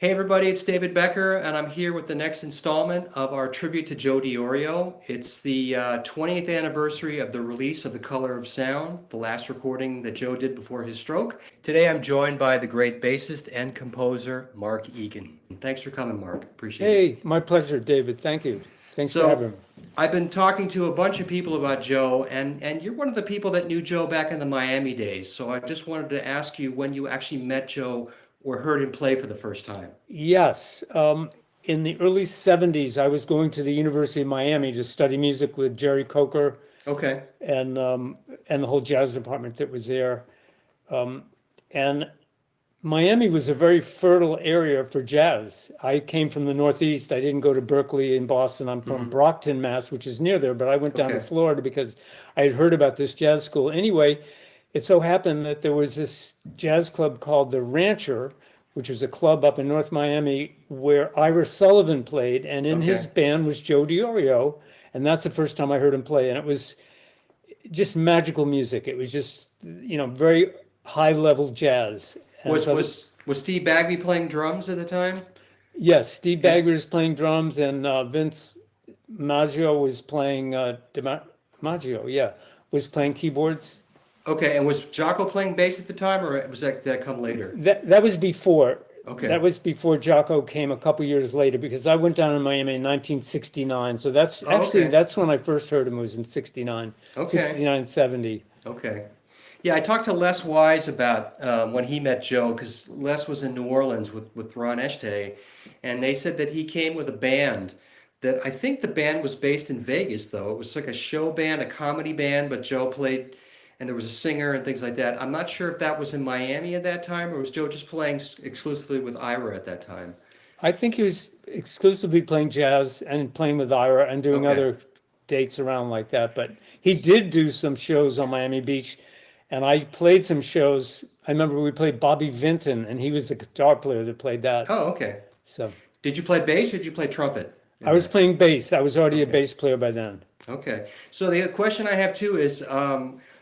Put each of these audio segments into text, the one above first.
Hey everybody, it's David Becker, and I'm here with the next installment of our tribute to Joe Diorio. It's the 20th anniversary of the release of The Color of Sound, the last recording that Joe did before his stroke. Today I'm joined by the great bassist and composer, Mark Egan. Thanks for coming, Mark. Appreciate it. Hey, my pleasure, David. Thank you. Thanks for So, having me. I've been talking to a bunch of people about Joe, and you're one of the people that knew Joe back in the Miami days. So I just wanted to ask you when you actually met Joe or heard him play for the first time. Yes, in the early 70s, I was going to the University of Miami to study music with Jerry Coker Okay. and um, and the whole jazz department that was there. And Miami was a very fertile area for jazz. I came from the Northeast. I didn't go to Berkeley in Boston. I'm from Hmm. Brockton, Mass, which is near there, but I went down to Okay. Florida because I had heard about this jazz school. Anyway, it so happened that there was this jazz club called the Rancher, which was a club up in North Miami where Ira Sullivan played, and in his Okay. band was Joe Diorio, and that's the first time I heard him play, and it was just magical music. It was just, very high level jazz. And Was so was Steve Bagby playing drums at the time? yes, Steve And Bagger is playing drums, and Vince Maggio was playing Maggio, yeah, was playing keyboards. okay, and was Jocko playing bass at the time, or was that come later? That was before. That Okay. was before Jocko came a couple years later because I went down in Miami in 1969. So that's Oh, actually okay. that's when I first heard him was in 69, Okay. 69, 70. Okay. Yeah, I talked to Les Wise about when he met Joe, because Les was in New Orleans with Ron Eshtay, and they said that he came with a band that I think the band was based in Vegas, though. It was like a show band, a comedy band, but Joe played, and there was a singer and things like that. I'm not sure if that was in Miami at that time, or was Joe just playing exclusively with Ira at that time? I think he was exclusively playing jazz and playing with Ira and doing Okay. other dates around like that. But he did do some shows on Miami Beach, and I played some shows. I remember we played Bobby Vinton, and he was the guitar player that played that. Oh, okay. So Did you play bass or did you play trumpet I in was that? playing bass. I was already a Okay. bass player by then. Okay. So the question I have too is,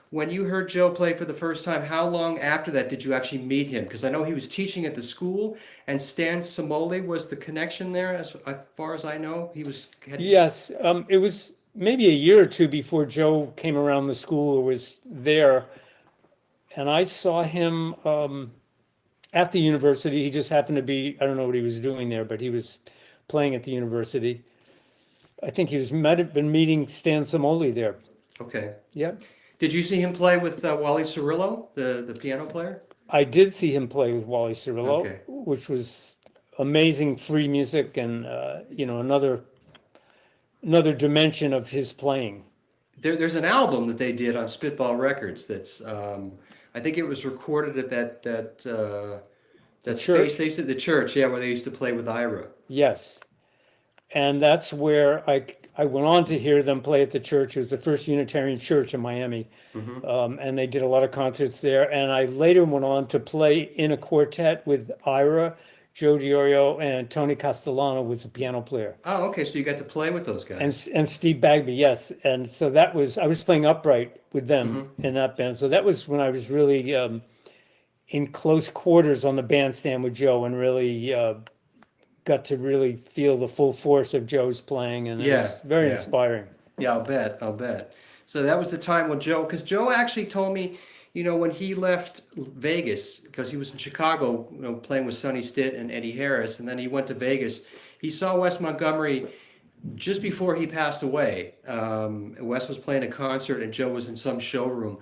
when you heard Joe play for the first time, how long after that did you actually meet him? Because I know he was teaching at the school, and Stan Samoli was the connection there, as far as I know. He was had. Yes, it was maybe a year or two before Joe came around the school or was there, and I saw him at the university. He just happened to be, I don't know what he was doing there, but he was playing at the university. I think he was might have been meeting Stan Samoli there. Okay. Yep. Did you see him play with Wally Cirillo, the piano player? I did see him play with Wally Cirillo, Okay. which was amazing free music and another dimension of his playing. There's an album that they did on Spitball Records that's I think it was recorded at The that space they church, used to, the church, yeah, where they used to play with Ira. yes. And that's where I went on to hear them play at the church. It was the first Unitarian church in Miami, Hmm. and they did a lot of concerts there. And I later went on to play in a quartet with Ira, Joe Diorio, and Tony Castellano was the piano player, Oh, okay, so you got to play with those guys. and Steve Bagby, yes. And so that was I was playing upright with them Hmm. in that band. So that was when I was really in close quarters on the bandstand with Joe, and really got to really feel the full force of Joe's playing, and it Yeah, was very yeah. inspiring. Yeah, I'll bet. I'll bet. So that was the time when Joe, because Joe actually told me, when he left Vegas, because he was in Chicago, playing with Sonny Stitt and Eddie Harris, and then he went to Vegas. He saw Wes Montgomery just before he passed away. Wes was playing a concert, and Joe was in some showroom,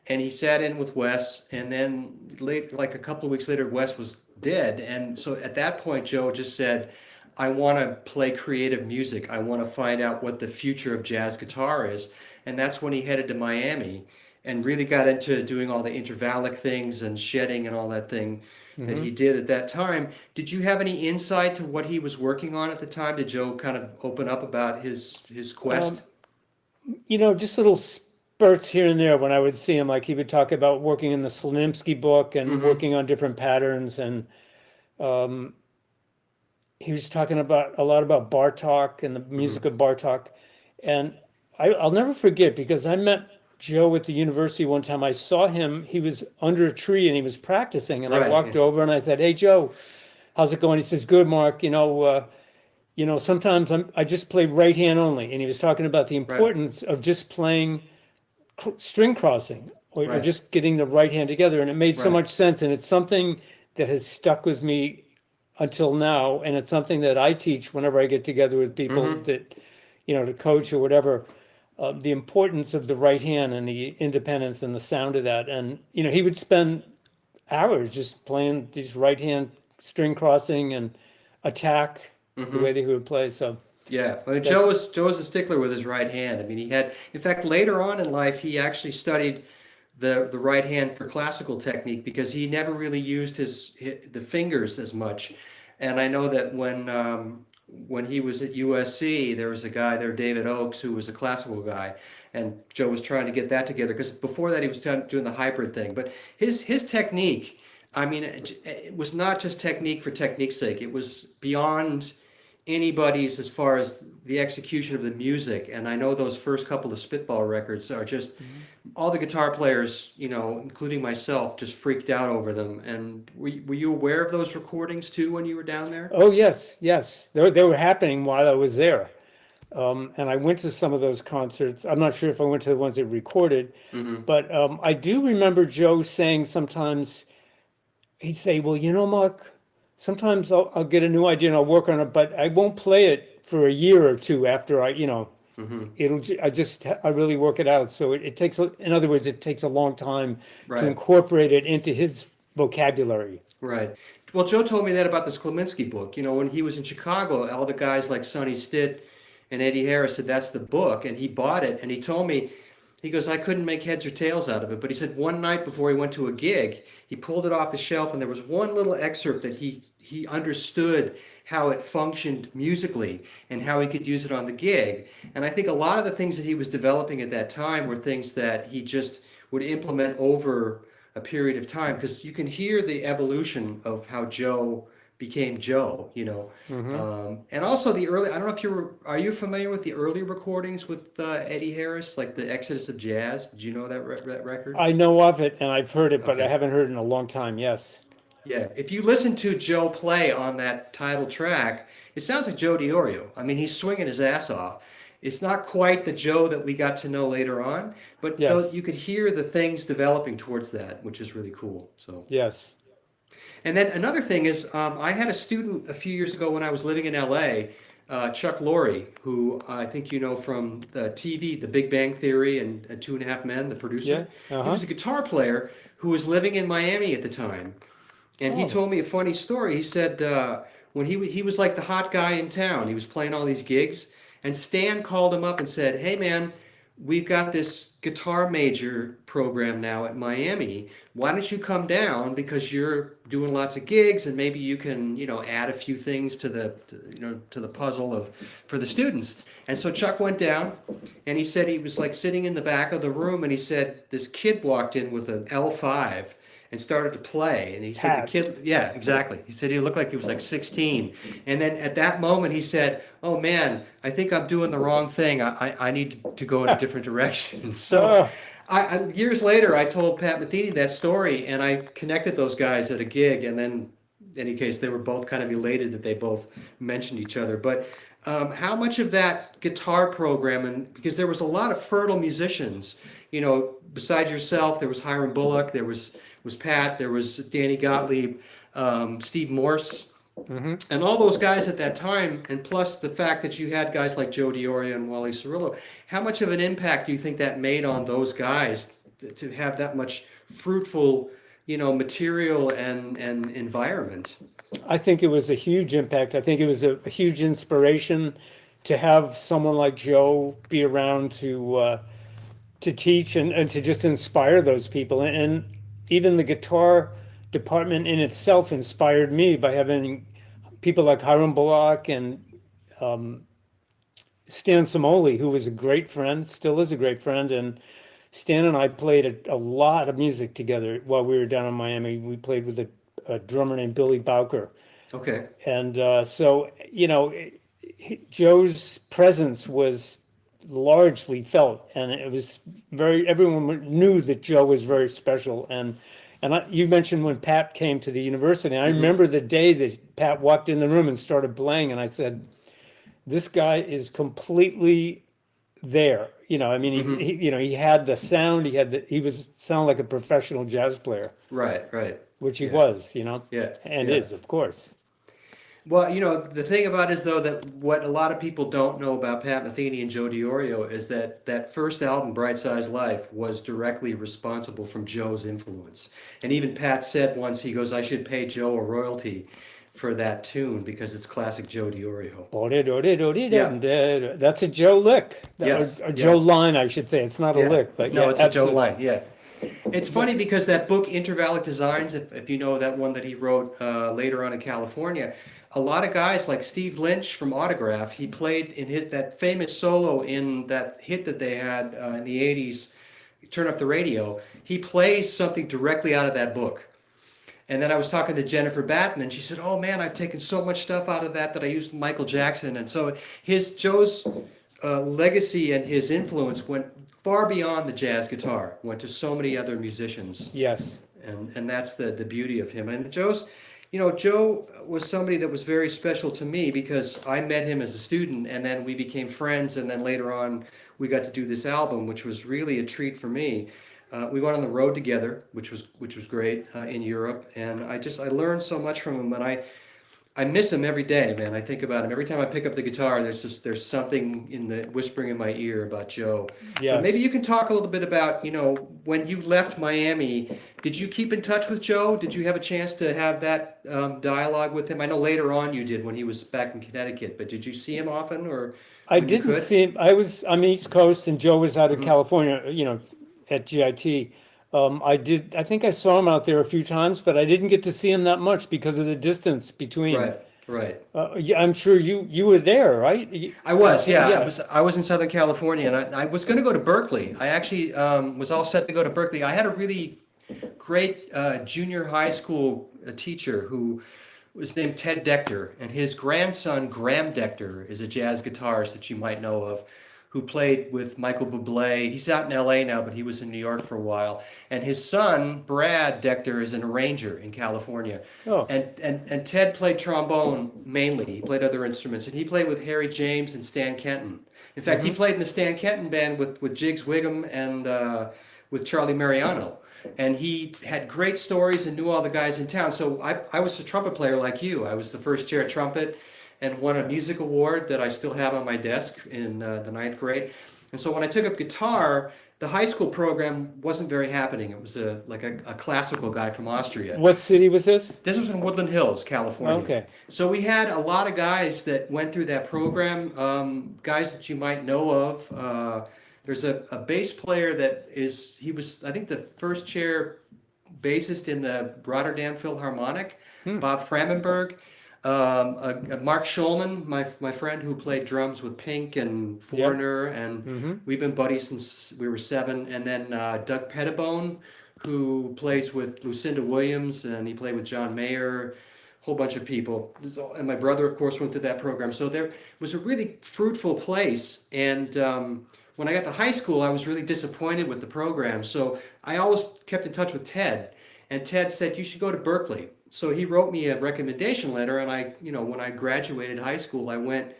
and he sat in with Wes, and then like a couple of weeks later, Wes was dead, and so at that point, Joe just said, I want to play creative music. I want to find out what the future of jazz guitar is. And that's when he headed to Miami and really got into doing all the intervallic things and shedding and all that thing that he Hmm. did at that time. Did you have any insight to what he was working on at the time? Did Joe kind of open up about his quest? Um, just little spurts here and there when I would see him. Like he would talk about working in the Slimsky book and Mm-hmm. working on different patterns, and um, he was talking about a lot about Bartok and the Mm-hmm. music of Bartok. And I'll never forget because I met Joe at the university one time. I saw him; he was under a tree and he was practicing, and I Right. walked Yeah. over and I said, "Hey, Joe, how's it going? He says, good, Mark. Sometimes I just play right hand only. And he was talking about the Right. importance of just playing string crossing or Right. just getting the right hand together. And it made so Right. much sense. And it's something that has stuck with me until now. And it's something that I teach whenever I get together with people Mm-hmm. that, to coach or whatever, the importance of the right hand and the independence and the sound of that. And, he would spend hours just playing these right hand string crossing and attack the way Mm-hmm. that he would play. So Yeah, I mean, that, Joe was a stickler with his right hand. I mean, he had, in fact, later on in life, he actually studied the right hand for classical technique because he never really used the fingers as much. And I know that when he was at USC, there was a guy there, David Oakes, who was a classical guy, and Joe was trying to get that together because before that he was doing the hybrid thing. But his technique, I mean, it was not just technique for technique's sake. It was beyond anybody's as far as the execution of the music. And I know those first couple of Spitball records are just all the guitar players, including myself, just freaked out over them. And were you aware of those recordings too when you were down there? oh yes, yes, they were happening while I was there. And I went to some of those concerts. I'm not sure if I went to the ones that recorded, Hmm. but I do remember Joe saying sometimes he'd say, "Well, Mark, sometimes I'll get a new idea and I'll work on it, but I won't play it for a year or two after Hmm. I really work it out." So it takes, in other words, it takes a long time to Right, incorporate it into his vocabulary. right. Well, Joe told me that about the Skleminski book. When he was in Chicago, all the guys like Sonny Stitt and Eddie Harris said that's the book, and he bought it, and he told me, he goes, I couldn't make heads or tails out of it, but he said one night before he went to a gig, he pulled it off the shelf, and there was one little excerpt that he understood how it functioned musically and how he could use it on the gig. And I think a lot of the things that he was developing at that time were things that he just would implement over a period of time because you can hear the evolution of how Joe became Joe. Hmm. And also the early, I don't know if are you familiar with the early recordings with Eddie Harris, like the Exodus of Jazz? Did you know that record? I know of it and I've heard it, but I Okay. haven't heard it in a long time. Yes. Yeah. If you listen to Joe play on that title track, it sounds like Joe Diorio. I mean, he's swinging his ass off. It's not quite the Joe that we got to know later on, but though Yes. you could hear the things developing towards that, which is really cool. So. Yes. And then another thing is, I had a student a few years ago when I was living in LA, Chuck Lorre, who I think you know from the TV, The Big Bang Theory and Two and a Half Men, the Yeah. producer. He Uh-huh. was a guitar player who was living in Miami at the time. And he Oh. told me a funny story. He said when he was like the hot guy in town, he was playing all these gigs, and Stan called him up and said, "Hey man, we've got this guitar major program now at Miami. Why don't you come down because you're doing lots of gigs and maybe you can add a few things to the puzzle of for the students." And so Chuck went down, and he said he was like sitting in the back of the room, and he said this kid walked in with an L5 and started to play. And he said the Pat. kid, yeah, exactly. He said he looked like he was like 16. And then at that moment, he said, "Oh man, I think I'm doing the wrong thing. I need to go in a different direction." So Oh, years later, I told Pat Metheny that story, and I connected those guys at a gig. And then, in any case, they were both kind of elated that they both mentioned each other. But how much of that guitar program, and because there was a lot of fertile musicians, besides yourself, there was Hiram Bullock, there was Pat, there was Danny Gottlieb, Steve Morse, hmm. and all those guys at that time, and plus the fact that you had guys like Joe Diorio and Wally Cirillo, how much of an impact do you think that made on those guys to have that much fruitful, material and environment? I think it was a huge impact. I think it was a huge inspiration to have someone like Joe be around to teach and to just inspire those people. And even the guitar department in itself inspired me by having people like Hiram Bullock and Stan Samoli, who was a great friend, still is a great friend. And Stan and I played a lot of music together while we were down in Miami. We played with a drummer named Billy Bowker. Okay. And so, Joe's presence was largely felt, and it was everyone knew that Joe was very special. And you mentioned when Pat came to the university. I Hmm. remember the day Pat walked in the room and started playing, and I said, "This guy is completely there." I mean, Hmm. he had the sound, he was sound like a professional jazz player, Right, right. which he Yeah, was, yeah, and yeah. is, of course. Well, the thing about it is though that what a lot of people don't know about Pat Metheny and Joe Diorio is that that first album, Bright Size Life, was directly responsible from Joe's influence. And even Pat said once, he goes, "I should pay Joe a royalty for that tune because it's classic Joe Diorio." Yeah. That's a Joe lick, or Yes. a Joe Yeah. line, I should say. It's not a Yeah. lick, but No, yeah, it's a Joe absolutely. line. Yeah. It's But funny because that book, Intervallic Designs, if you know that one that he wrote later on in California, a lot of guys like Steve Lynch from Autograph, he played in his that famous solo in that hit that they had in the '80s, Turn Up the Radio. He plays something directly out of that book. And then I was talking to Jennifer Batten, and she said, "Oh man, I've taken so much stuff out of that I used Michael Jackson." And so Joe's legacy and his influence went far beyond the jazz guitar, went to so many other musicians, yes, and that's the beauty of him. And Joe was somebody that was very special to me because I met him as a student, and then we became friends, and then later on we got to do this album, which was really a treat for me. We went on the road together, which was great in Europe, and I learned so much from him, and I miss him every day, man. I think about him every time I pick up the guitar. There's something in the whispering in my ear about Joe. But maybe you yes. can talk a little bit about when you left Miami. Did you keep in touch with Joe? Did you have a chance to have that dialogue with him? I know later on you did when he was back in Connecticut, but did you see him often or I when you didn't could? see him. I was on the East Coast, and Joe was out of Hmm. California, at GIT. I think I saw him out there a few times, but I didn't get to see him that much because of the distance between. Right, right. Yeah, I'm sure you were there, right? I was, yeah. I Yeah. was I was in Southern California, and I was going to go to Berkeley. I actually was all set to go to Berkeley. I had a really great junior high school teacher who was named Ted Decter, and his grandson Graham Decter is a jazz guitarist that you might know of, who played with Michael Bublé. He's out in L.A. now, but he was in New York for a while. And his son Brad Decter is an arranger in California, Oh. and Ted played trombone mainly. He played other instruments, and he played with Harry James and Stan Kenton. In fact, he Hmm. played in the Stan Kenton band with Jiggs Wiggum and with Charlie Mariano. And he had great stories and knew all the guys in town. So I was a trumpet player like you. I was the first chair trumpet and won a music award that I still have on my desk in the ninth grade. And so when I took up guitar, the high school program wasn't very happening. It was like a classical guy from Austria. What city was this? This was in Woodland Hills, California. Okay. So we had a lot of guys that went through that program, guys that you might know of. There's a bass player he was, I think, the first chair bassist in the Rotterdam Philharmonic, Hmm. Bob Framenberg. Mark Schulman, my friend who played drums with Pink and Yeah. Foreigner, and Hmm. we've been buddies since we were 7. And then Doug Pettibone, who plays with Lucinda Williams, and he played with John Mayer, a whole bunch of people. And my brother, of course, went through that program. So there was a really fruitful place. And when I got to high school, I was really disappointed with the program. So I always kept in touch with Ted. And Ted said, "You should go to Berkeley." So he wrote me a recommendation letter, and when I graduated high school, I went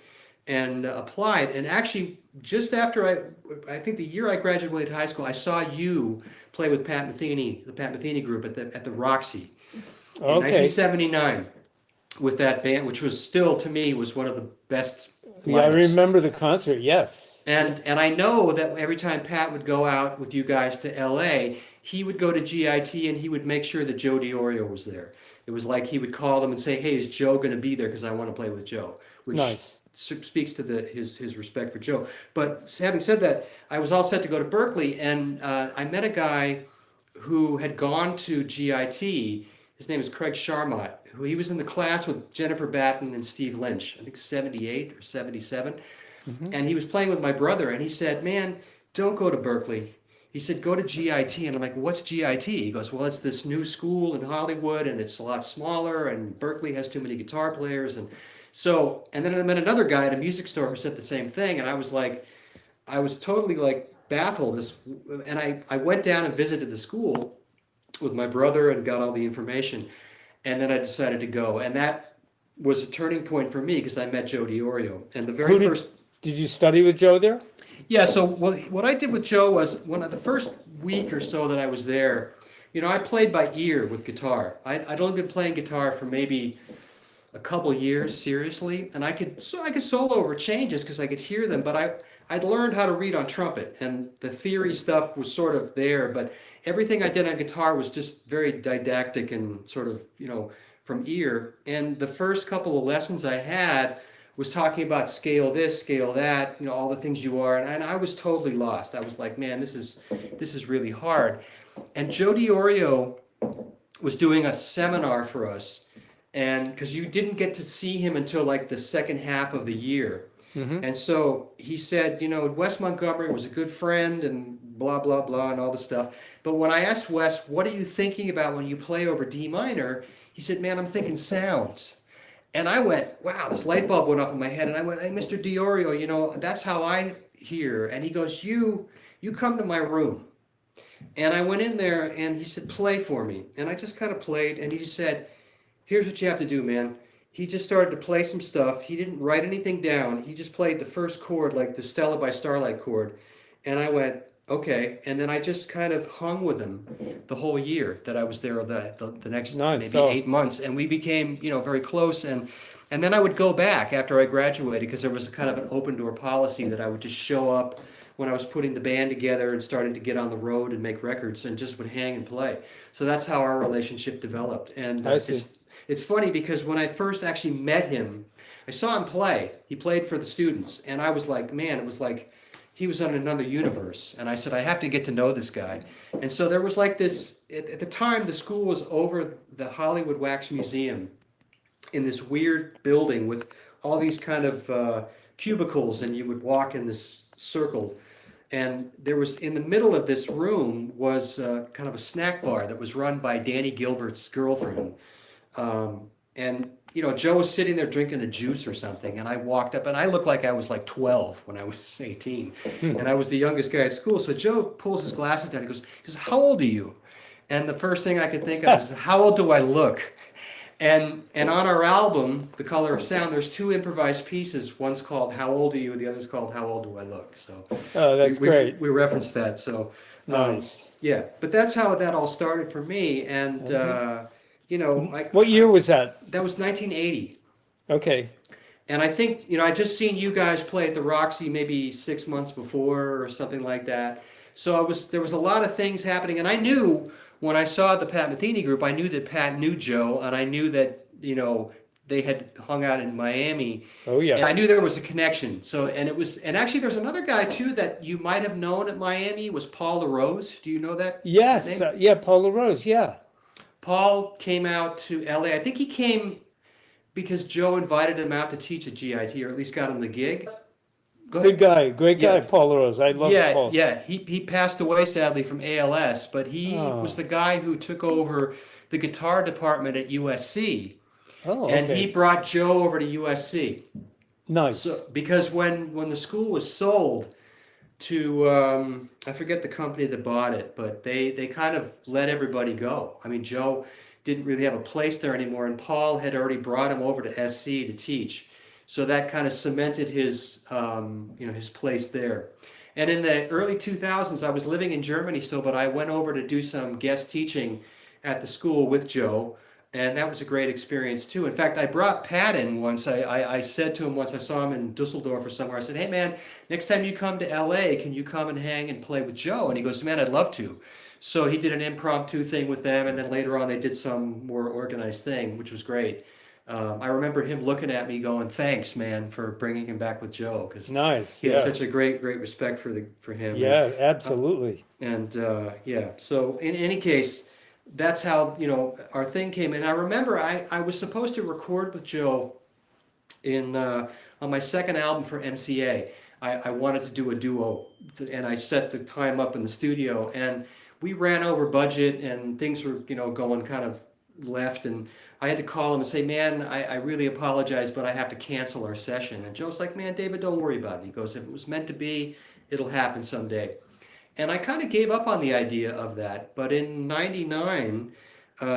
and applied. And actually, just after I think the year I graduated high school, I saw you play with Pat Metheny, the Pat Metheny group at the Roxy in Okay. 1979 with that band, which was still to me was one of the best Yeah, I lineups. remember the concert. Yes. And I know that every time Pat would go out with you guys to LA, he would go to GIT and he would make sure that Joe Diorio was there. It was like he would call them and say, "Hey, is Joe going to be there? Because I want to play with Joe," which Nice. speaks to his respect for Joe. But having said that, I was all set to go to Berkeley, and I met a guy who had gone to GIT. His name is Craig Charmot, who he was in the class with Jennifer Batten and Steve Lynch, I think 78 or 77. Hmm. And he was playing with my brother, and he said, "Man, don't go to Berkeley." He said, "Go to GIT." And I'm like, "What's GIT?" He goes, "Well, it's this new school in Hollywood, and it's a lot smaller, and Berkeley has too many guitar players." And then I met another guy at a music store who said the same thing, and I was totally like baffled. And I went down and visited the school with my brother and got all the information, and then I decided to go. And that was a turning point for me because I met Joe Diorio. And the Who very first, did you study with Joe there? yeah, so what I did with Joe was one of the first week or so that I was there, I played by ear with guitar. I'd only been playing guitar for maybe a couple years seriously, and I could solo over changes because I could hear them, but I'd learned how to read on trumpet, and the theory stuff was sort of there, but everything I did on guitar was just very didactic and sort of, from ear. And the first couple of lessons I had was talking about scale this, scale that, all the things you are, and I was totally lost. I was like, man, this is really hard. And Joe Diorio was doing a seminar for us, and because you didn't get to see him until like the second half of the year. Mm-hmm. And so he said, Wes Montgomery was a good friend and blah, blah, blah, and all this stuff. But when I asked Wes, what are you thinking about when you play over D minor? He said, man, I'm thinking sounds. And I went, wow, this light bulb went off in my head. And I went, hey, Mr. Diorio, that's how I hear. And he goes, you come to my room. And I went in there and he said, play for me. And I just kind of played. And he said, here's what you have to do, man. He just started to play some stuff. He didn't write anything down. He just played the first chord, like the Stella by Starlight chord. And I went, okay. And then I just kind of hung with him the whole year that I was there, the next maybe 8 months. And we became, very close. And then I would go back after I graduated because there was kind of an open door policy that I would just show up when I was putting the band together and starting to get on the road and make records and just would hang and play. So that's how our relationship developed. And it's funny because when I first actually met him, I saw him play. He played for the students. And I was like, man, it was like he was on another universe. And I said, I have to get to know this guy. And so there was like this, at the time, the school was over the Hollywood Wax Museum in this weird building with all these kind of cubicles, and you would walk in this circle. And there was, in the middle of this room was kind of a snack bar that was run by Danny Gilbert's girlfriend. And Joe was sitting there drinking a juice or something, and I walked up, and I looked like I was like 12 when I was 18, and I was the youngest guy at school. So Joe pulls his glasses down. He goes, how old are you? And the first thing I could think of is, how old do I look? And on our album, The Color of Sound, there's two improvised pieces. One's called How Old Are You? The other's called How Old Do I Look? So that's great. We referenced that. So nice. Yeah, but that's how that all started for me. And what year was that? That was 1980. Okay. And I think I just seen you guys play at the Roxy maybe 6 months before or something like that. So there was a lot of things happening, and I knew. When I saw the Pat Metheny group, I knew that Pat knew Joe, and I knew that, they had hung out in Miami. Oh, yeah. And I knew there was a connection. So, and actually there's another guy too that you might have known at Miami was Paul LaRose. Do you know that? Yes. Yeah, Paul LaRose, yeah. Paul came out to LA. I think he came because Joe invited him out to teach at GIT, or at least got him the gig. Good guy, great guy, Paul LaRose. I love Paul. Yeah, he passed away sadly from ALS, but he was the guy who took over the guitar department at USC. Oh, okay. And he brought Joe over to USC. Nice. So, because when the school was sold to, I forget the company that bought it, but they kind of let everybody go. I mean, Joe didn't really have a place there anymore, and Paul had already brought him over to SC to teach. So that kind of cemented his, his place there. And in the early 2000s, I was living in Germany still, but I went over to do some guest teaching at the school with Joe, and that was a great experience too. In fact, I brought Pat in once. I said to him once, I saw him in Dusseldorf or somewhere, I said, hey man, next time you come to LA, can you come and hang and play with Joe? And he goes, man, I'd love to. So he did an impromptu thing with them, and then later on they did some more organized thing, which was great. I remember him looking at me going, thanks, man, for bringing him back with Joe. Because nice, he had such a great respect for him. Yeah, absolutely. So in any case, that's how, our thing came in. I remember I was supposed to record with Joe on my second album for MCA. I wanted to do a duo, and I set the time up in the studio, and we ran over budget, and things were, going kind of left, and I had to call him and say, man, I really apologize, but I have to cancel our session. And Joe's like, man, David, don't worry about it. He goes, if it was meant to be, it'll happen someday. And I kind of gave up on the idea of that. But in '99,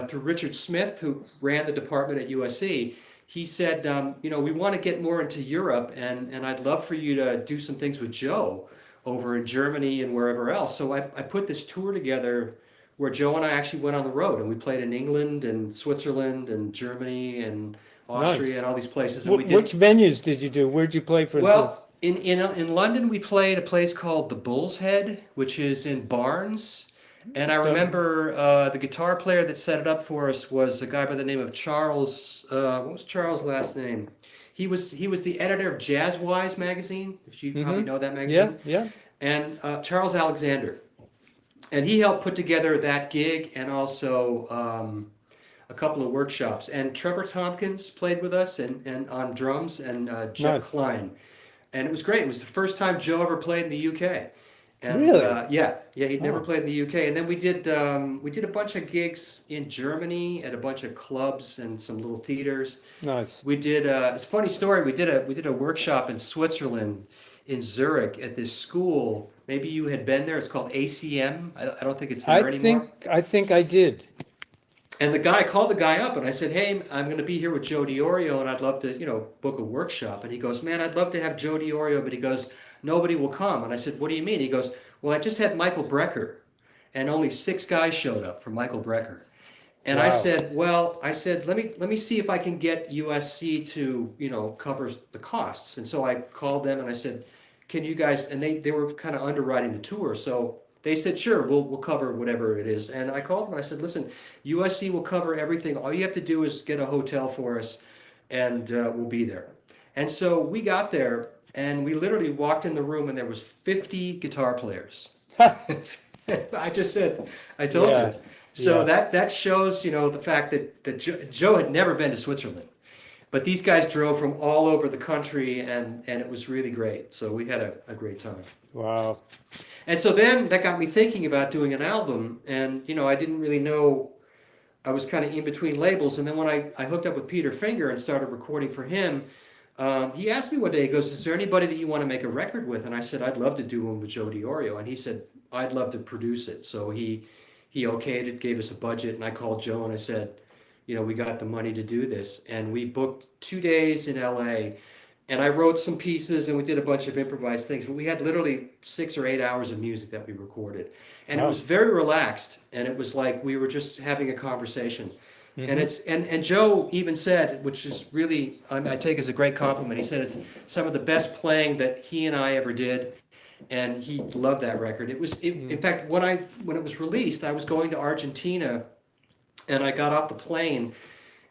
through Richard Smith, who ran the department at USC, he said, we want to get more into Europe, and I'd love for you to do some things with Joe over in Germany and wherever else. So I put this tour together where Joe and I actually went on the road, and we played in England and Switzerland and Germany and Austria Nice. and all these places. And we Which did, venues did you do? Where'd you play, for instance? well, in London, we played a place called the Bull's Head, which is in Barnes. And I remember the guitar player that set it up for us was a guy by the name of Charles. What was Charles' last name? He was the editor of Jazzwise magazine, if you probably know that Yeah, magazine. yeah. And Charles Alexander, and he helped put together that gig and also a couple of workshops. And Trevor Tompkins played with us and on drums, and Jeff Nice. Klein, and it was great. It was the first time Joe ever played in the UK. And Really? yeah, he'd never Oh. played in the UK. And then we did a bunch of gigs in Germany at a bunch of clubs and some little theaters. Nice. We did it's a funny story. We did a workshop in Switzerland, in Zurich, at this school. Maybe you had been there. It's called ACM. I don't think it's there anymore. I think I did. And I called the guy up and I said, "Hey, I'm going to be here with Joe Diorio, and I'd love to, book a workshop." And he goes, "Man, I'd love to have Joe Diorio," but he goes, "Nobody will come." And I said, "What do you mean?" He goes, "Well, I just had Michael Brecker, and only 6 guys showed up for Michael Brecker." And I Wow. said, "Well," I said, let me see if I can get USC to, cover the costs." And so I called them and I said, "Can you guys?" And they were kind of underwriting the tour, so they said, "Sure, we'll cover whatever it is." And I called them and I said, "Listen, USC will cover everything. All you have to do is get a hotel for us, and we'll be there." And so we got there, and we literally walked in the room, and there was 50 guitar players. I just said, I told Yeah, you. So yeah. that shows, the fact that Joe had never been to Switzerland. But these guys drove from all over the country, and it was really great. So we had a great time. Wow. And so then that got me thinking about doing an album. And, I didn't really know, I was kind of in between labels. And then when I hooked up with Peter Finger and started recording for him, he asked me one day, he goes, "Is there anybody that you want to make a record with?" And I said, "I'd love to do one with Joe Diorio." And he said, "I'd love to produce it." So he okayed it, gave us a budget. And I called Joe and I said, "We got the money to do this." And we booked 2 days in LA. And I wrote some pieces and we did a bunch of improvised things. But we had literally 6 or 8 hours of music that we recorded. And it Wow. was very relaxed. And it was like we were just having a conversation. And Mhm. it's and Joe even said, which is really I take as a great compliment. He said it's some of the best playing that he and I ever did, and he loved that record. In fact, when it was released, I was going to Argentina, and I got off the plane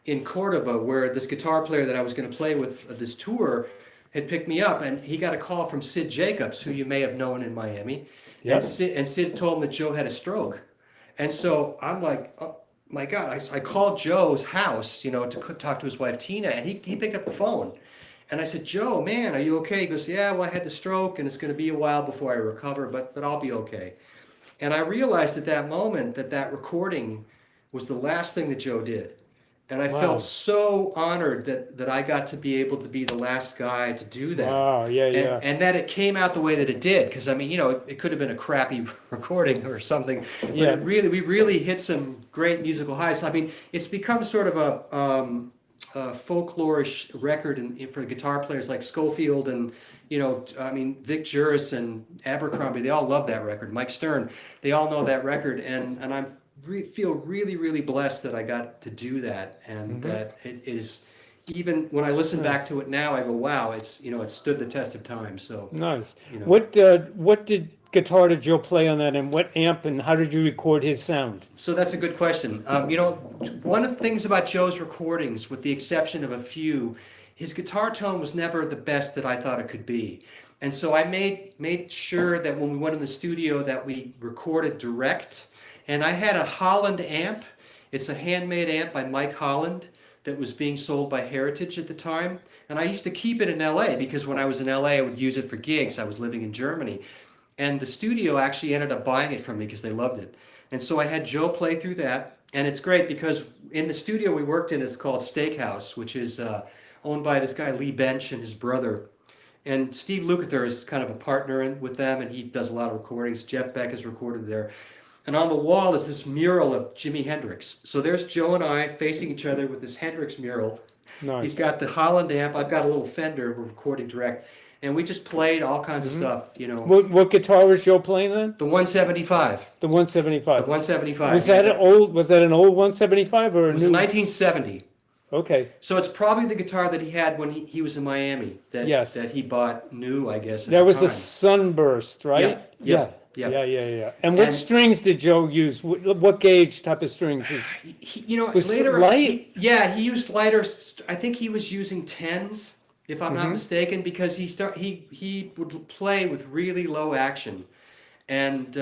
in Cordoba, where this guitar player that I was going to play with this tour had picked me up, and he got a call from Sid Jacobs, who you may have known in Miami, Yep. and Sid told him that Joe had a stroke, and so I'm like, "Oh my God!" I called Joe's house, to talk to his wife Tina, and he picked up the phone, and I said, "Joe, man, are you okay?" He goes, "Yeah, well, I had the stroke, and it's going to be a while before I recover, but I'll be okay." And I realized at that moment that recording was the last thing that Joe did. And I Wow. felt so honored that I got to be able to be the last guy to do that. Wow. Yeah, yeah. And that it came out the way that it did. Because, I mean, it could have been a crappy recording or something. But Yeah. we really hit some great musical highs. I mean, it's become sort of a folklorish record for guitar players like Schofield and, Vic Juris and Abercrombie. They all love that record. Mike Stern, they all know that record. And I feel really, really blessed that I got to do that. And that it is, even when I listen back to it now, I go, wow, it's, it stood the test of time. So, Nice. you know. What guitar did Joe play on that, and what amp, and how did you record his sound? So that's a good question. One of the things about Joe's recordings, with the exception of a few, his guitar tone was never the best that I thought it could be. And so I made sure that when we went in the studio that we recorded direct. And I had a Holland amp. It's a handmade amp by Mike Holland that was being sold by Heritage at the time. And I used to keep it in LA because when I was in LA, I would use it for gigs. I was living in Germany. And the studio actually ended up buying it from me because they loved it. And so I had Joe play through that. And it's great because in the studio we worked in, it's called Steakhouse, which is owned by this guy Lee Bench and his brother. And Steve Lukather is kind of a partner with them, and he does a lot of recordings. Jeff Beck is recorded there. And on the wall is this mural of Jimi Hendrix. So there's Joe and I facing each other with this Hendrix mural. He's Nice. got the Holland amp. I've got a little Fender recording direct, and we just played all kinds of Hmm. stuff. You know, What guitar was Joe playing then? the 175, The the 175. 175. Was Yeah, that an old? Was that an old 175 or it a was a new? 1970. Okay. So it's probably the guitar that he had when he was in Miami Yes. that he bought new, I guess, at That the was the time. Sunburst, right? Yep, Yeah. yep, Yeah, yep. yeah, yeah. And what And strings did Joe use? What gauge type of strings you know, was later, light? he used lighter. I think he was using tens, if I'm not Hmm. mistaken, because he would play with really low action, and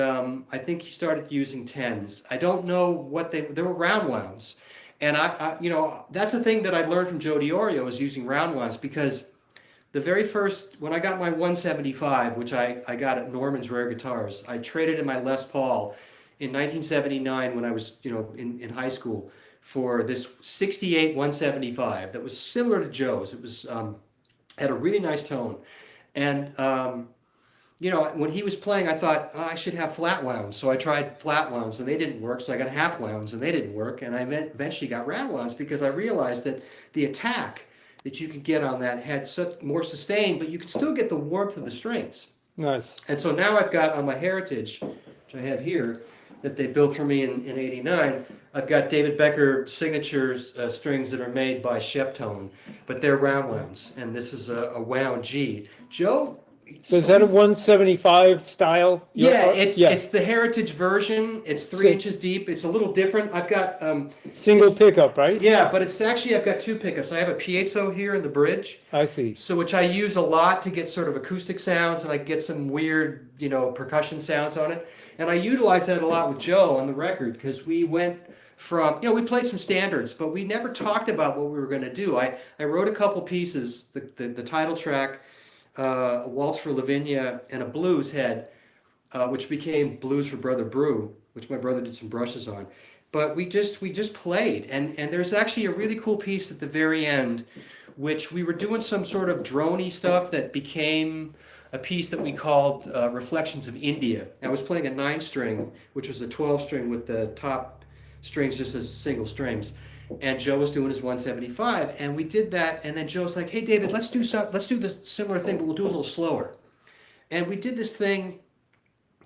I think he started using tens. I don't know what they were round wounds, and you know, that's the thing that I learned from Joe Diorio is using round wounds because the very first when I got my 175, which I got at Norman's Rare Guitars, I traded in my Les Paul in 1979 when I was, you know, in high school for this 68 175 that was similar to Joe's. It was had a really nice tone, and you know, when he was playing, I thought, oh, I should have flat wounds. So I tried flat wounds and they didn't work. So I got half wounds and they didn't work. And I eventually got round wounds because I realized that the attack that you could get on that had such more sustain, but you could still get the warmth of the strings. Nice. And so now I've got on my Heritage, which I have here, that they built for me in '89, I've got David Becker signatures strings that are made by Sheptone, but they're round wounds. And this is a wound G. Joe, So is that a 175 style? yeah, Yeah. it's the Heritage version. It's 3 inches deep. It's a little different. I've got Single pickup, right? yeah, but it's actually I've got two pickups. I have a piezo here in the bridge, I see. so which I use a lot to get sort of acoustic sounds, and I get some weird, you know, percussion sounds on it. And I utilize that a lot with Joe on the record because we went from, you know, we played some standards, but we never talked about what we were going to do. I wrote a couple pieces, the title track, a waltz for Lavinia, and a blues head, which became Blues for Brother Brew, which my brother did some brushes on. But we just played, and there's actually a really cool piece at the very end, which we were doing some sort of droney stuff that became a piece that we called Reflections of India. I was playing a 9-string, which was a 12-string with the top strings just as single strings. And Joe was doing his 175, and we did that. And then Joe's like, "Hey, David, let's do this similar thing, but we'll do it a little slower." And we did this thing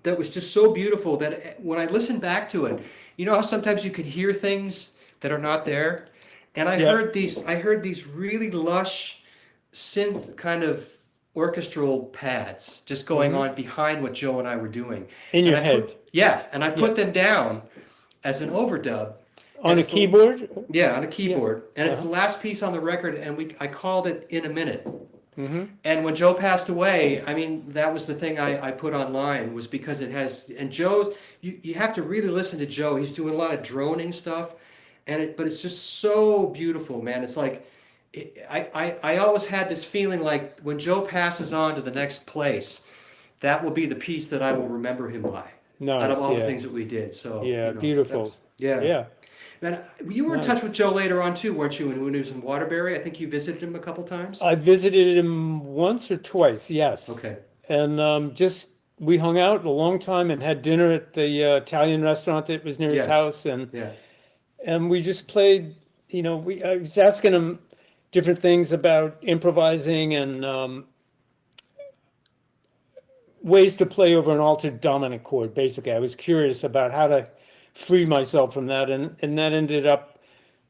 that was just so beautiful that when I listened back to it, you know how sometimes you can hear things that are not there, and I Yeah. heard these really lush synth kind of orchestral pads just going on behind what Joe and I were doing. In your And I head. and I put them down as an overdub. On And a it's the- keyboard? yeah, on a keyboard. And it's Uh-huh. the last piece on the record, and I called it In a Minute. Mm-hmm. And when Joe passed away, I mean, that was the thing I put online was because it has, and Joe's, you have to really listen to Joe. He's doing a lot of droning stuff, but it's just so beautiful, man. It's like, I always had this feeling like when Joe passes on to the next place, that will be the piece that I will remember him by out of Nice, all the yeah. things that we did. So, Yeah, you know, beautiful. yeah. Yeah. Man, you were in Nice. touch with Joe later on too, weren't you? When he was in Waterbury, I think you visited him a couple times. I visited him once or twice, yes. Okay. And just we hung out a long time and had dinner at the Italian restaurant that was near his Yeah. house, and Yeah. we just played. You know, I was asking him different things about improvising and ways to play over an altered dominant chord. Basically, I was curious about how to free myself from that, and that ended up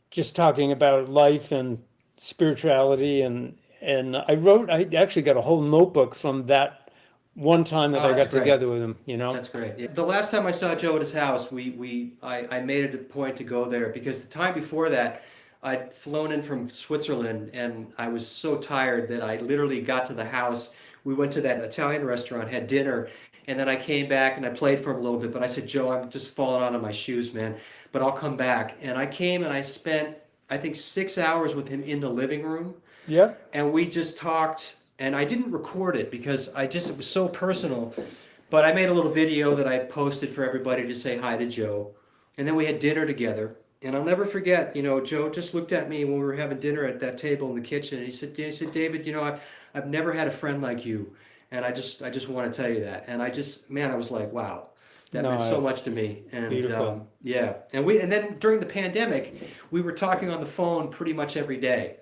just talking about life and spirituality, and I actually got a whole notebook from that one time that Oh, I that's got great. together with him, you know. That's great. Yeah. The last time I saw Joe at his house, I made it a point to go there because the time before that, I'd flown in from Switzerland and I was so tired that I literally got to the house. We went to that Italian restaurant, had dinner, and then I came back and I played for him a little bit. But I said, Joe, I'm just falling out of my shoes, man. But I'll come back. And I came and I spent, I think, 6 hours with him in the living room. Yeah. And we just talked, and I didn't record it because it was so personal, but I made a little video that I posted for everybody to say hi to Joe. And then we had dinner together. And I'll never forget, you know, Joe just looked at me when we were having dinner at that table in the kitchen, and he said, David, you know, I've never had a friend like you. And I just want to tell you that. And I was like, wow. That meant so Nice. much to me, and Beautiful. yeah, and then during the pandemic, we were talking on the phone pretty much every day.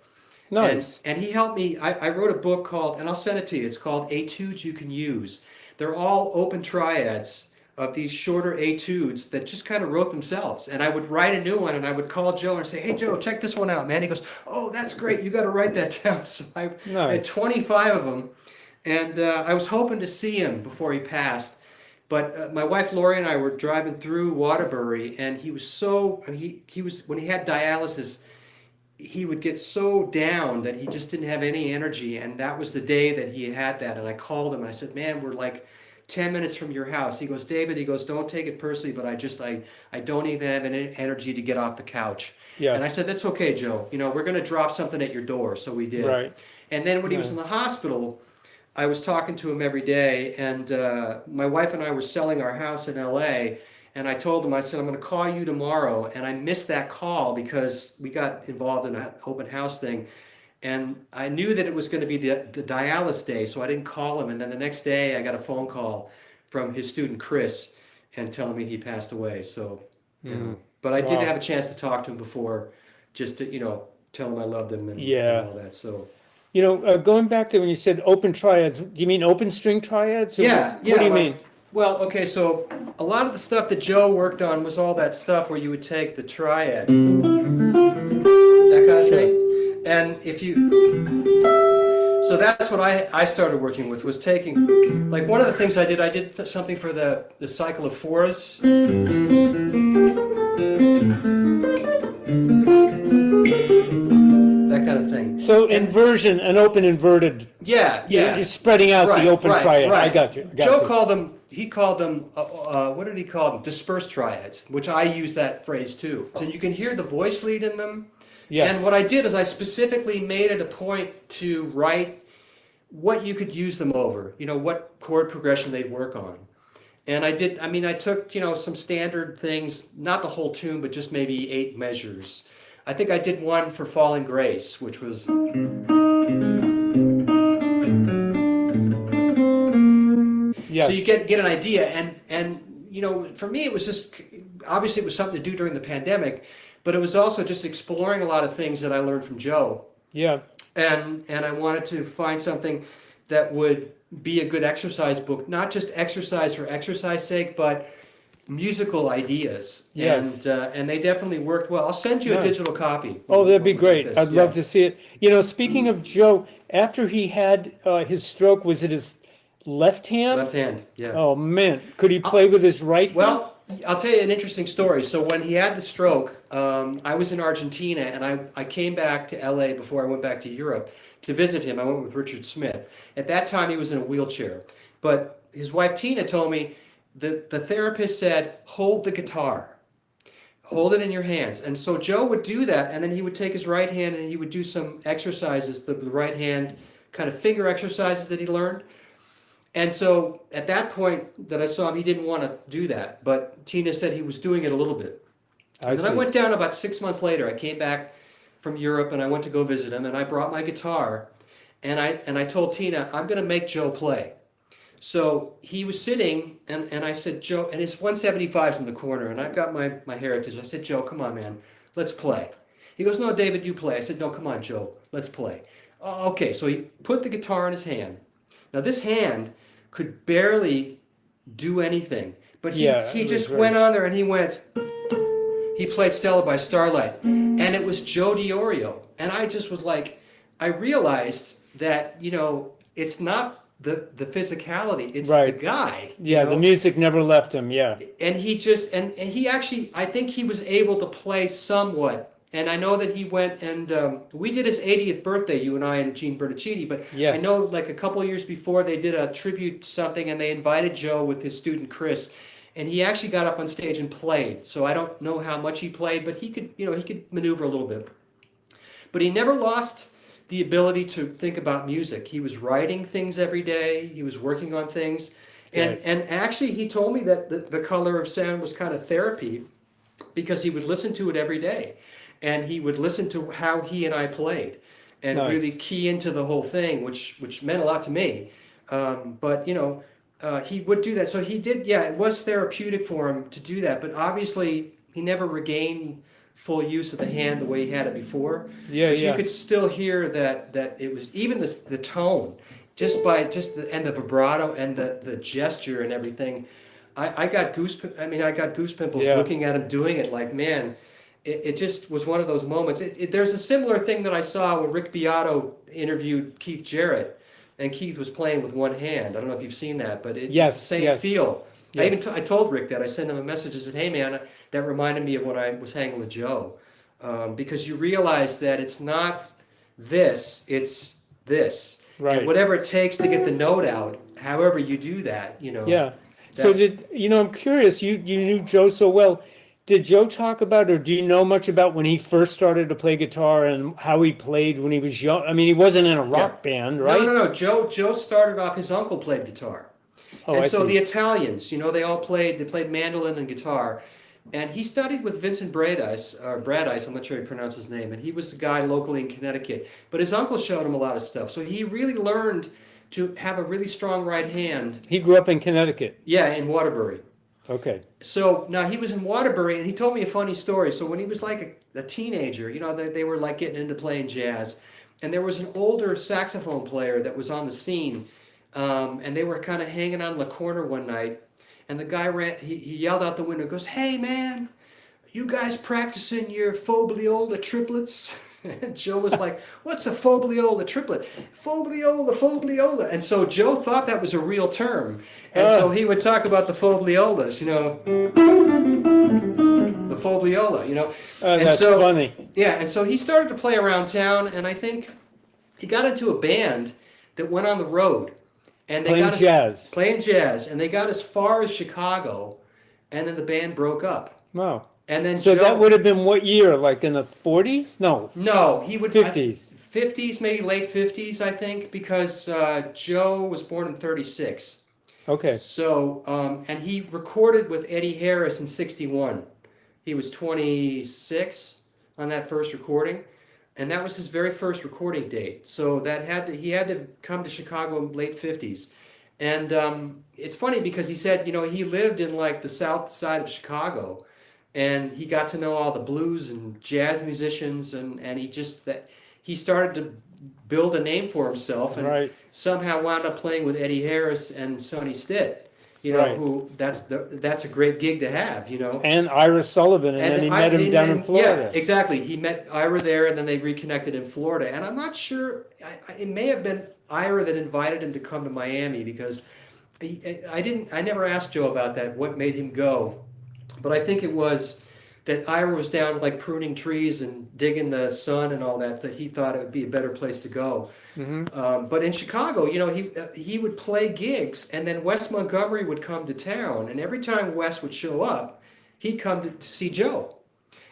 Nice. And he helped me. I wrote a book called, and I'll send it to you. It's called Etudes You Can Use. They're all open triads of these shorter etudes that just kind of wrote themselves. And I would write a new one, and I would call Joe and say, "Hey, Joe, check this one out, man." He goes, "Oh, that's great. You got to write that down." So I had Nice. 25 of them, and I was hoping to see him before he passed. But my wife Lori and I were driving through Waterbury, and he was so, I mean, he was, when he had dialysis, he would get so down that he just didn't have any energy. And that was the day that he had that. And I called him and I said, "Man, we're like 10 minutes from your house." He goes, "David," he goes, "don't take it personally, but I don't even have any energy to get off the couch." Yeah. And I said, "That's okay, Joe. You know, we're going to drop something at your door." So we did. Right. And then when he was Right. in the hospital, I was talking to him every day, and my wife and I were selling our house in LA, and I told him, I said, "I'm going to call you tomorrow," and I missed that call because we got involved in an open house thing, and I knew that it was going to be the dialysis day, so I didn't call him, and then the next day I got a phone call from his student Chris, and telling me he passed away, so, you know. But I did Wow. have a chance to talk to him before, just to, tell him I loved him and Yeah. all that, so. Going back to when you said open triads, do you mean open string triads? Or Yeah, What do you like- mean? Well, okay, so a lot of the stuff that Joe worked on was all that stuff where you would take the triad, that kind of thing. And so that's what I started working with, was taking, like one of the things I did something for the cycle of fours. That kind of thing. So inversion, an open inverted. Yeah, yeah. You're spreading out the open triad. I got you. Joe called them, what did he call them? Dispersed triads, which I use that phrase too. So you can hear the voice lead in them. Yes. And what I did is I specifically made it a point to write what you could use them over, what chord progression they'd work on. And I took, some standard things, not the whole tune, but just maybe 8 measures. I think I did one for Falling Grace, which was... Yes. So you get an idea, and for me it was just, obviously it was something to do during the pandemic, but it was also just exploring a lot of things that I learned from Joe. Yeah. And I wanted to find something that would be a good exercise book, not just exercise for exercise sake, but musical ideas. Yes. And they definitely worked well. I'll send you a Nice. digital copy. Oh, that'd be Like great. this. I'd love to see it. Speaking of Joe, after he had his stroke, was it his left hand? Left hand, yeah. Oh, man. Could he play with his right hand? Well, I'll tell you an interesting story. So when he had the stroke, I was in Argentina, and I came back to LA before I went back to Europe to visit him. I went with Richard Smith. At that time, he was in a wheelchair. But his wife, Tina, told me the therapist said, "Hold the guitar. Hold it in your hands." And so Joe would do that, and then he would take his right hand and he would do some exercises, the right hand kind of finger exercises that he learned. And so at that point that I saw him, he didn't want to do that, but Tina said he was doing it a little bit. And then I went down about 6 months later. I came back from Europe and I went to go visit him, and I brought my guitar, and I told Tina, "I'm going to make Joe play." So he was sitting, and I said, "Joe," and his 175's in the corner, and I've got my Heritage. I said, "Joe, come on, man, let's play." He goes, "No, David, you play." I said, "No, come on, Joe, let's play." Oh, okay, so he put the guitar in his hand. Now this hand could barely do anything, but he just went on there and he played Stella by Starlight, and it was Joe Diorio. And I just was like, I realized that, it's not the physicality, it's the guy. Yeah, the music never left him, yeah. And he just, and he actually, I think he was able to play somewhat. And I know that he went and we did his 80th birthday, you and I and Gene Berticini, but Yes. I know like a couple of years before they did a tribute something, and they invited Joe with his student Chris, and he actually got up on stage and played. So I don't know how much he played, but he could maneuver a little bit. But he never lost the ability to think about music. He was writing things every day. He was working on things. And actually he told me that the Color of Sound was kind of therapy, because he would listen to it every day. And he would listen to how he and I played, and really key into the whole thing, which meant a lot to me. But he would do that. So he did, it was therapeutic for him to do that. But obviously he never regained full use of the hand the way he had it before. Yeah, But you yeah. could still hear that it was even the tone, just by just the and the vibrato and the gesture and everything. I got I got goose pimples Yeah. looking at him doing it. Like, man, it just was one of those moments. There's a similar thing that I saw when Rick Beato interviewed Keith Jarrett, and Keith was playing with one hand. I don't know if you've seen that, but it's the Yes, same yes, feel. yes. I told Rick that. I sent him a message and said, "Hey, man, that reminded me of when I was hanging with Joe," because you realize that it's not this, it's this, and Right. whatever it takes to get the note out. However you do that, Yeah. So that's I'm curious, you knew Joe so well. Did Joe talk about, or do you know much about when he first started to play guitar and how he played when he was young? I mean, he wasn't in a yeah. rock band, No, no, right? no. Joe started off. His uncle played guitar. Oh, And I so the see. Italians, they played mandolin and guitar. And he studied with Vincent Bradice, I'm not sure how you pronounce his name, and he was the guy locally in Connecticut. But his uncle showed him a lot of stuff. So he really learned to have a really strong right hand, He grew up in Connecticut. yeah, in Waterbury. Okay. So now he was in Waterbury, and he told me a funny story. So when he was like a teenager, they were like getting into playing jazz, and there was an older saxophone player that was on the scene, and they were kind of hanging out in the corner one night, and the guy he yelled out the window, goes, "Hey man, you guys practicing your fobliola triplets?" And Joe was like, "What's a fobliola triplet?" "Fobliola, fobliola." And so Joe thought that was a real term. And so he would talk about the fobliolas, the fobliola, And That's so, funny. yeah, and so he started to play around town, and I think he got into a band that went on the road. And they Playing jazz. playing jazz, and they got as far as Chicago, and then the band broke up. Wow. And then So that Joe, would have been what year? Like in the 40s? No, no, he would 50s. 50s, maybe late 50s, I think, because Joe was born in 36. Okay. So, and he recorded with Eddie Harris in 61. He was 26 on that first recording, and that was his very first recording date. So he had to come to Chicago in late 50s. And it's funny because he said, he lived in like the south side of Chicago, and he got to know all the blues and jazz musicians, and he started to build a name for himself, and Right. somehow wound up playing with Eddie Harris and Sonny Stitt. Right. Who that's a great gig to have. And Ira Sullivan, and then he met him down in Florida. Yeah, exactly. He met Ira there, and then they reconnected in Florida. And I'm not sure. It may have been Ira that invited him to come to Miami, because I never asked Joe about that. What made him go? But I think it was that Ira was down like pruning trees and digging the sun and all that he thought it would be a better place to go. But in Chicago, he would play gigs, and then Wes Montgomery would come to town, and every time Wes would show up, he'd come to see Joe.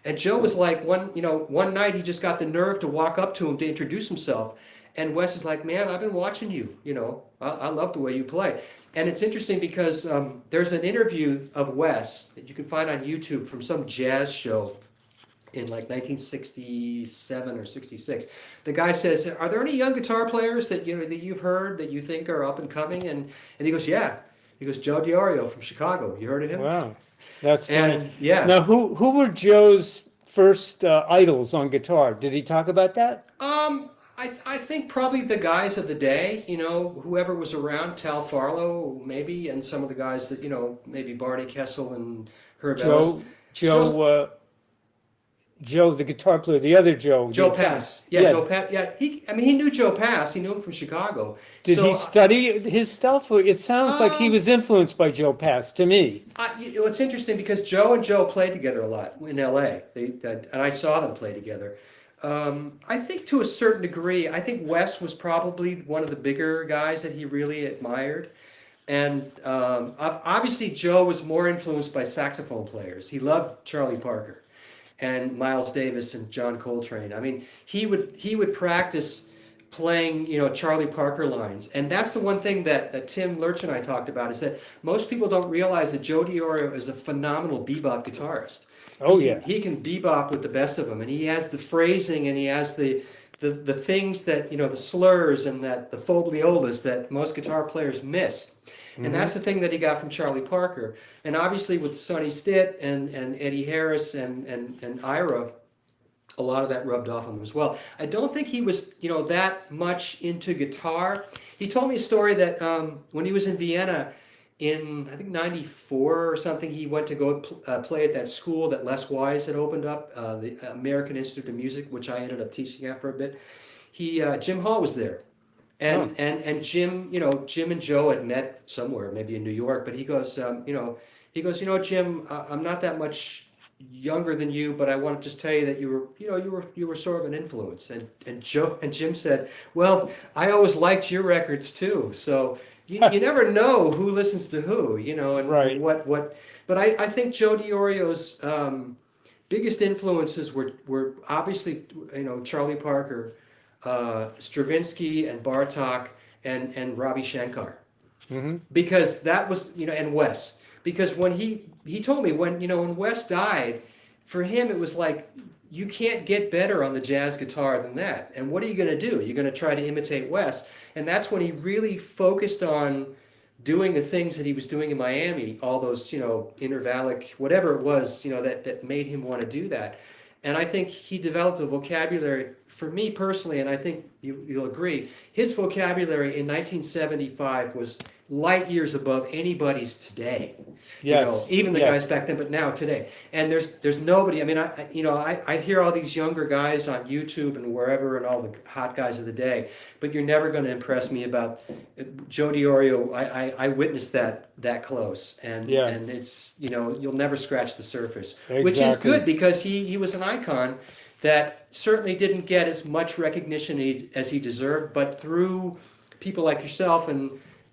And Joe was like, one night he just got the nerve to walk up to him to introduce himself, and Wes is like, "Man, I've been watching you. I love the way you play." And it's interesting because there's an interview of Wes that you can find on YouTube from some jazz show in like 1967 or 66. The guy says, "Are there any young guitar players that you've heard that you think are up and coming?" And he goes, "Yeah." He goes, "Joe Diorio from Chicago. You heard of him?" Wow, that's funny. And yeah. Now, who were Joe's first idols on guitar? Did he talk about that? I think probably the guys of the day, whoever was around, Tal Farlow maybe, and some of the guys that, maybe Barney Kessel and Herb Ellis. Joe, the guitar player, the other Joe. Joe Pass. Yeah, Joe Pass. Yeah, he knew Joe Pass. He knew him from Chicago. Did he study his stuff? It sounds like he was influenced by Joe Pass to me. It's interesting because Joe and Joe played together a lot in L.A. And I saw them play together. I think to a certain degree, I think Wes was probably one of the bigger guys that he really admired. And obviously Joe was more influenced by saxophone players. He loved Charlie Parker and Miles Davis and John Coltrane. I mean, he would practice playing, Charlie Parker lines. And that's the one thing that Tim Lurch and I talked about, is that most people don't realize that Joe Diorio is a phenomenal bebop guitarist. He can bebop with the best of them, and he has the phrasing, and he has the things that, the slurs and the fobliolas that most guitar players miss. And that's the thing that he got from Charlie Parker. And obviously with Sonny Stitt and Eddie Harris and Ira, a lot of that rubbed off on him as well. I don't think he was, that much into guitar. He told me a story that when he was in Vienna in, I think, 94 or something, he went to go play at that school that Les Wise had opened up, the American Institute of Music, which I ended up teaching at for a bit. Jim Hall was there. And Jim, Jim and Joe had met somewhere, maybe in New York, but he goes, Jim, I'm not that much younger than you, but I want to just tell you that you were sort of an influence. And Jim said, well, I always liked your records too. So you never know who listens to who, and Right. what. But I think Joe Diorio's biggest influences were obviously, Charlie Parker, Stravinsky and Bartok and Ravi Shankar, because that was, and Wes, because when he told me when Wes died, for him it was like, you can't get better on the jazz guitar than that. And what are you going to do? You're going to try to imitate Wes. And that's when he really focused on doing the things that he was doing in Miami, all those, intervallic, whatever it was, that made him want to do that. And I think he developed a vocabulary, for me personally, and I think you'll agree, his vocabulary in 1975 was light years above anybody's today. Yes. Even the Yes. guys back then, but now today. And there's nobody. I mean, I hear all these younger guys on YouTube and wherever, and all the hot guys of the day, but you're never going to impress me about Joe Diorio. I witnessed that close, and it's, you'll never scratch the surface, which is Exactly. good, because he was an icon that certainly didn't get as much recognition as he deserved, but through people like yourself and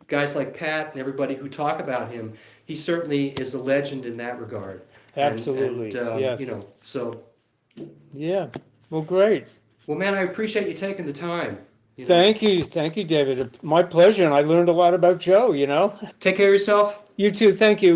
guys like Pat and everybody who talk about him, he certainly is a legend in that regard. Absolutely. Yes. So. Yeah. Well, great. Well, man, I appreciate you taking the time. Thank you, David. My pleasure, and I learned a lot about Joe. Take care of yourself. You too. Thank you.